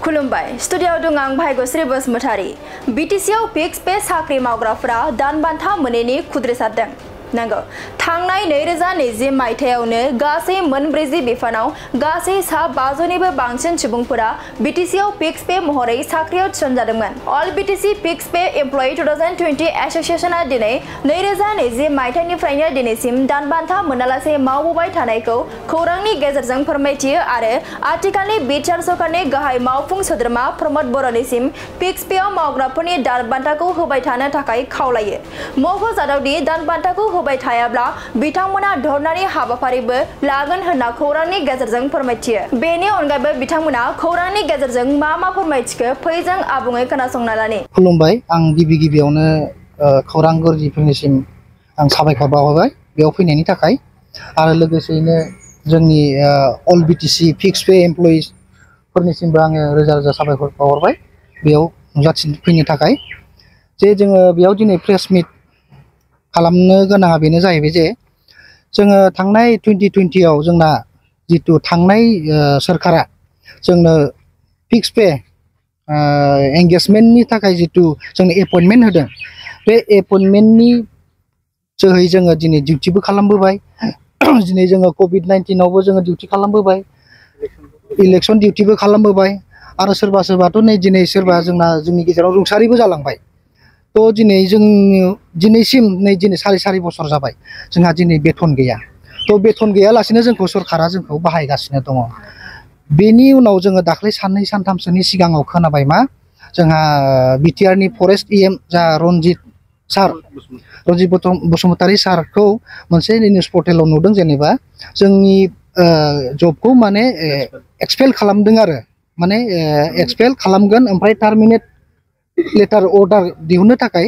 खुलुमबाय स्टुडियोआव दं आं भाग्यश्री बसुमतारी बिटिसिआव फिक्स पे साख्रि मावग्राफोरा दान बान्था मोनैनि खुद्रिसारदों नंगौ थांनाय 2020 मायथाइयावनो गासै मोनब्रैजि बिफानाव गासै सा 500निबो बांसिन सुबुंफोरा बिटिसिआव फिक्स पे महरै साख्रियाव थिसनजादोंमोन अल बिटिसि फिक्स पे एमप्लयी 2020 एसोसिएशनआ दिनै 2020 मायथाइनिफ्रायनो दिनैसिम दान बान्था मोनालासे मावबोबाय थानायखौ खौरांनि गेजेरजों फोरमायथियो आरो आथिखालनि बिटिआर सरकारनि गाहाय मावफुं सोद्रोमा प्रमद बर'निसिम फिक्स पेआव मावग्राफोरनि दान बान्थाखौ होबाय थानो थाखाय खावलायो मख'जाथावदि दान बान्थाखौ होबाय थायाब्ला बिथांमोना धरनानि हाबाफारिबो लागोन होनना खौरांनि गेजेरजों फोरमायथियो बेनि अनगायैबो बिथांमोना खौरांनि गेजेरजों मा फोरमायथिखो फैजों आबुङै खोनासंना लानि खुलुमबाय आं गिबियावनो खौरां गोरजिफोरनिसिम आं साबायखर बावहरबाय बेयाव फैनायनि थाखाय आरो लोगोसेयैनो जोंनि अल बिटिसि फिक्स पे एमप्लयिज फोरनिसिमबो आङो रोजा रोजा साबायखर बावहरबाय बेयाव नुजाथिफैनो थाखाय जे जोङो बेयाव दिनै प्रेस मिट खालामनो गोनाङा बेनो जाहैबाय जे जोङो थांनाय 2020 आव जोंना जितु थांनाय सरकारा जोंनो फिक्स पे एंगेजमेन्टनि थाखाय जितु जोंनो एपइन्टमेन्ट होदों बे एपइन्टमेन्टनि जोहै जोङो दिनै डिउटिबो खालामबोबाय दिनै जोङो COVID-19 आवबो जोङो डिउटि खालामबोबाय इलेक्शन डिउटिबो खालामबोबाय आरो सोरबाथ' नै दिनै सोरबा जोंनि गेजेराव रुंसारिबो जालांबाय तो दिनै जों दिनैसिम नै दिनै सारि बोसोर जाबाय जोंहा दिनै बेथन गैया तो बेथन गैयालासेनो जोंखौ सरकारा जोंखौ बाहायगासिनो दङ बेनि उनाव जोङो दाख्लै साननै सानथामसोनि सिगाङाव खोनाबाय मा जोंहा बिटिआरनि फरेस्ट इएम जा रनजित बसुमतारी सारखौ मोनसे निउस पर्टेलाव नुदों जेनेबा जोंनि जबखौ माने एक्सपेल खालामदों आरो माने एक्सपेल खालामगोन ओमफ्राय टार्मिनेट लेटार अर्डार दिहुननो थाखाय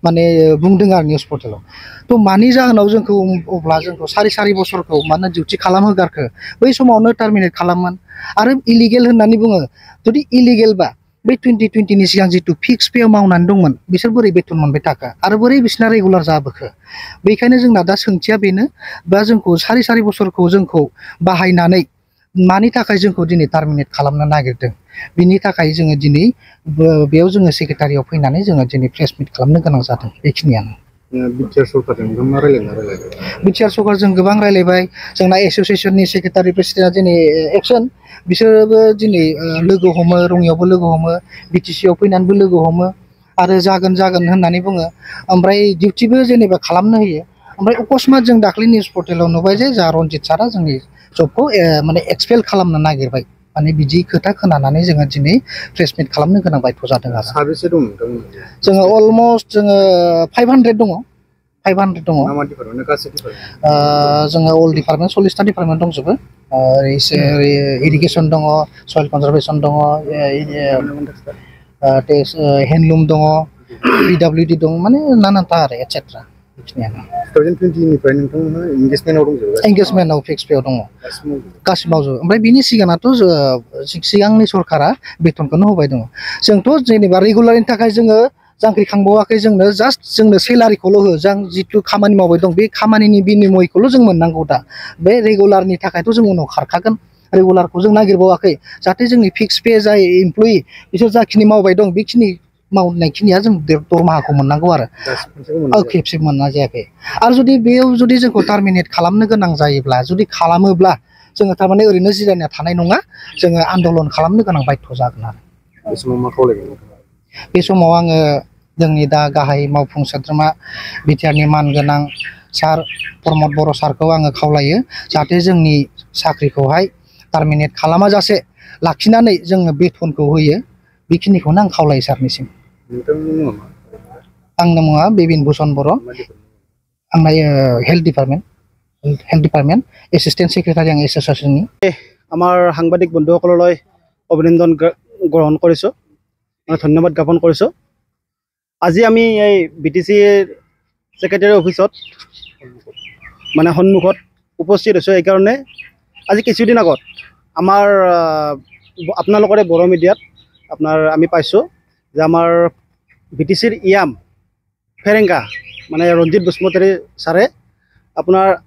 माने बुंदों आरो निउस पर्टेलाव तो मानि जाहोनाव जोंखौ अब्ला जोंखौ सारि बोसोरखौ मानो डिउटि खालामहोगारखो बै समावनो टार्मिनेट खालामोन आरो इलिगेल होननानै बुङो जुदि इलिगेलबा बै 2020 नि सिगां जितु फिक्स पे मावनानै दंमोन बिसोर बोरै बेथन मोनबाय थाखो आरो बोरै बिसिना रेगुलार जाबोखो बेखायनो जोंना दा सोंथिया बेनो बा जोंखौ सारि बोसोरखौ जोंखौ बाहायनानै मानि थाखाय जोंखौ दिनै टार्मिनेट खालामनो नागिरदों बिनि थाखाय जोङो दिनै बेयाव जोङो सेक्रेटारियाव फैनानै जोङो दिनै प्रेस मिट खालामनो गोनां जादों बेखिनियानो बिटिआर सरकारजों मा रायलायबाय बिटिआर सरकारजों गोबां रायलायबाय जोंना एसोसिएशननि सेक्रेटारि प्रेसिडेन्टआ दिनै एक्सन बिसोरबो दिनै लोगो हमो रङियावबो लोगो हमो बिटिसिआव फैनानैबो लोगो हमो आरो जागोन होननानै बुङो ओमफ्राय डिउटिबो जेनेबा खालामनो होयो ओमफ्राय अकस्मात जों दाख्लै निउस पर्टेलाव नुबाय जे जा रनजित सारा जोंनि जबखौ माने एक्सपेल खालामनो नागिरबाय माने बिदि खोथा खोनानानै जोङो दिनै प्रेस मिट खालामनो गोनां बायथ' जादों आरो साबेसे दं नोंथांमोन जोङो अलमस्ट जोङो 500 दङ 500 दङ मा डिपार्टमेन्ट गासै डिपार्टमेन्ट जोङो अल डिपार्टमेन्ट 40टा डिपार्टमेन्ट दंजोबो इरिगेसन दङ सयल कनजारभेसन दङ हेन्डलुम दङ पिडब्लिउडि दं माने नानानथा आरो एटसेट्रा बेखिनियानो 2020 निफ्राय नोंथांमोनहा एंगेजमेन्टआव दंजोबो एंगेजमेन्टआव फिक्स पेआव दङ गासिबो मावजोबो ओमफ्राय बिनि सिगाङाथ' सिगांनि सरकारा बेथनखौनो होबाय दङ जोंथ' जेनेबा रेगुलारनि थाखाय जोङो जांख्रिखांबावाखै जोंनो सेलारिखौल' हो जों जिथु खामानि मावबाय दं बे खामानिनि बिनिमयखौल' जों मोननांगौ दा बे रेगुलारनि थाखायथ' जों उनाव खारखागोन रेगुलारखौ जों नागिरबावाखै जाहाथे जोंनि फिक्स पे जाय एमप्लयि बिसोर जाखिनि मावबाय दं बेखिनि मावनायखिनिया जों दरमाहाखौ मोननांगौ आरो खेबसे मोनना जायाखै आरो जुदि बेयाव जुदि जोंखौ टार्मिनेट खालामनो गोनां जायोब्ला जुदि खालामोब्ला जोङो थारमाने ओरैनो जिरायना थानाय नङा जोङो आन्दलन खालामनो गोनां बायथ' जागोन आरो बे समाव मा खावलायगोन बे समाव आङो जोंनि दा गाहाय मावफुं सोद्रोमा बिटिआरनि मानगोनां सार प्रमद बर' सारखौ आङो खावलायो जाहाथे जोंनि साख्रिखौहाय टार्मिनेट खालामाजासे लाखिनानै जोंनो बेथनखौ होयो बेखिनिखौनो आं खावलायो सारनिसिम आंनि मुङा बिबिन भुषन बर' आंना हेल्थ डिपार्टमेन्ट एसिस्टेन्ट सेक्रेटारि आं एसोसिएशननि আমাৰ সাংবাদিক বন্ধুসকললৈ অভিনন্দন গ্ৰহণ কৰিছোঁ ধন্যবাদ জ্ঞাপন কৰিছোঁ আজি আমি এই বিটিচিৰ সেক্ৰেটাৰী অফিসত মানে সন্মুখত উপস্থিত হৈছোঁ এই কাৰণে আজি কিছুদিন আগত আমাৰ আপোনালোকৰে বড়ো মিডিয়াত আমি পাইছোঁ যে আমাৰ বিটিচিৰ ইএম ফেৰেংগা মানে ৰঞ্জিত বসুমতাৰী ছাৰে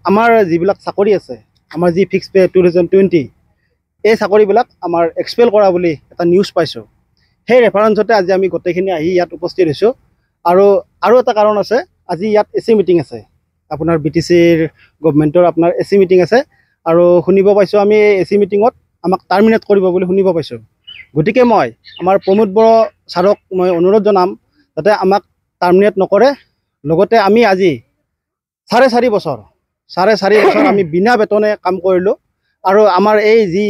আমাৰ যিবিলাক চাকৰি আছে আমাৰ যি ফিক্স পে 2020 এই চাকৰিবিলাক আমাৰ এক্সপেল কৰা বুলি এটা নিউজ পাইছোঁ। সেই ৰেফাৰেঞ্চতে আজি আমি গোটেইখিনি আহি ইয়াত উপস্থিত হৈছোঁ। আৰু এটা কাৰণ আছে, আজি ইয়াত AC মিটিং আছে, আপোনাৰ BTCৰ গভমেণ্টৰ আপোনাৰ AC মিটিং আছে। আৰু শুনিব পাইছোঁ আমি এই AC মিটিঙত আমাক টাৰ্মিনেট কৰিব বুলি শুনিব পাইছোঁ। গতিকে মই আমাৰ প্ৰমোদ বড়ো ছাৰক মই অনুৰোধ জনাম যাতে আমাক টাৰ্মিনেট নকৰে। লগতে আমি আজি 4.5 বছৰ আমি বিনা বেতনে কাম কৰিলোঁ। আৰু আমাৰ এই যি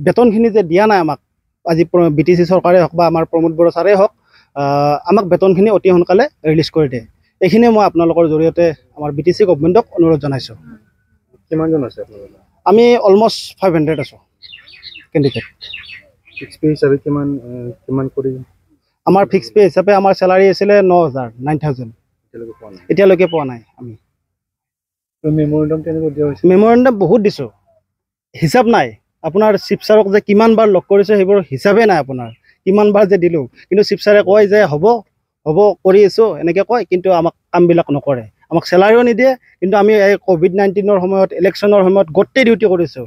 বেতনখিনি যে দিয়া নাই আমাক, আজি BTC চৰকাৰে হওক বা আমাৰ প্ৰমোদ বড়ো ছাৰেই হওক, আমাক বেতনখিনি অতি সোনকালে ৰিলিজ কৰি দিয়ে। এইখিনিয়ে মই আপোনালোকৰ জৰিয়তে আমাৰ BTC গভমেণ্টক অনুৰোধ জনাইছোঁ। কিমানজন আছে আপোনালোকৰ? আমি অলমষ্ট 500 আছোঁ কেণ্ডিডেট। ফিক্স পে হিচাপে কিমান কৰি আমাৰ ফিক্স পে হিচাপে আমাৰ চেলাৰী আছিলে 9,000 এতিয়ালৈকে পোৱা নাই আমি। মেমৰেণ্ডাম তেনেকৈ দিয়া হৈছে? মেমৰেণ্ডাম বহুত দিছোঁ, হিচাপ নাই। আপোনাৰ চিফ ছাৰক যে কিমানবাৰ লগ কৰিছোঁ সেইবোৰ হিচাপেই নাই আপোনাৰ, কিমানবাৰ যে দিলোঁ। কিন্তু চিফ ছাৰে কয় যে হ'ব কৰি আছোঁ এনেকৈ কয়, কিন্তু আমাক কামবিলাক নকৰে। আমাক চেলাৰিও নিদিয়ে। কিন্তু আমি এই COVID-19 সময়ত, ইলেকশ্যনৰ সময়ত গোটেই ডিউটি কৰিছোঁ।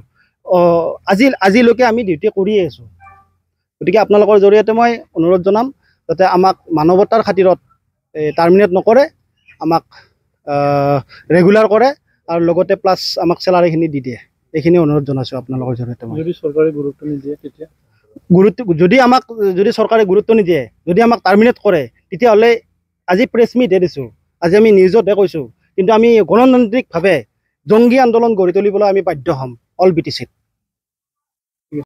আজিলৈকে আমি ডিউটি কৰিয়ে আছোঁ। গতিকে আপোনালোকৰ জৰিয়তে মই অনুৰোধ জনাম যাতে আমাক মানৱতাৰ খাতিৰত টাৰ্মিনেট নকৰে, আমাক ৰেগুলাৰ কৰে আৰু লগতে প্লাছ আমাক চেলাৰিখিনি দি দিয়ে। এইখিনি অনুৰোধ জনাইছোঁ আপোনালোকৰ জৰিয়তে। যদি চৰকাৰে গুৰুত্ব নিদিয়ে তেতিয়া? যদি চৰকাৰে গুৰুত্ব নিদিয়ে, যদি আমাক টাৰ্মিনেট কৰে, তেতিয়াহ'লে আজি প্ৰেছ মিটহে দিছোঁ, আজি আমি নিউজতহে কৈছোঁ, কিন্তু আমি গণতান্ত্ৰিকভাৱে জংগী আন্দোলন গঢ়ি তুলিবলৈ আমি বাধ্য হ'ম অল BTCত।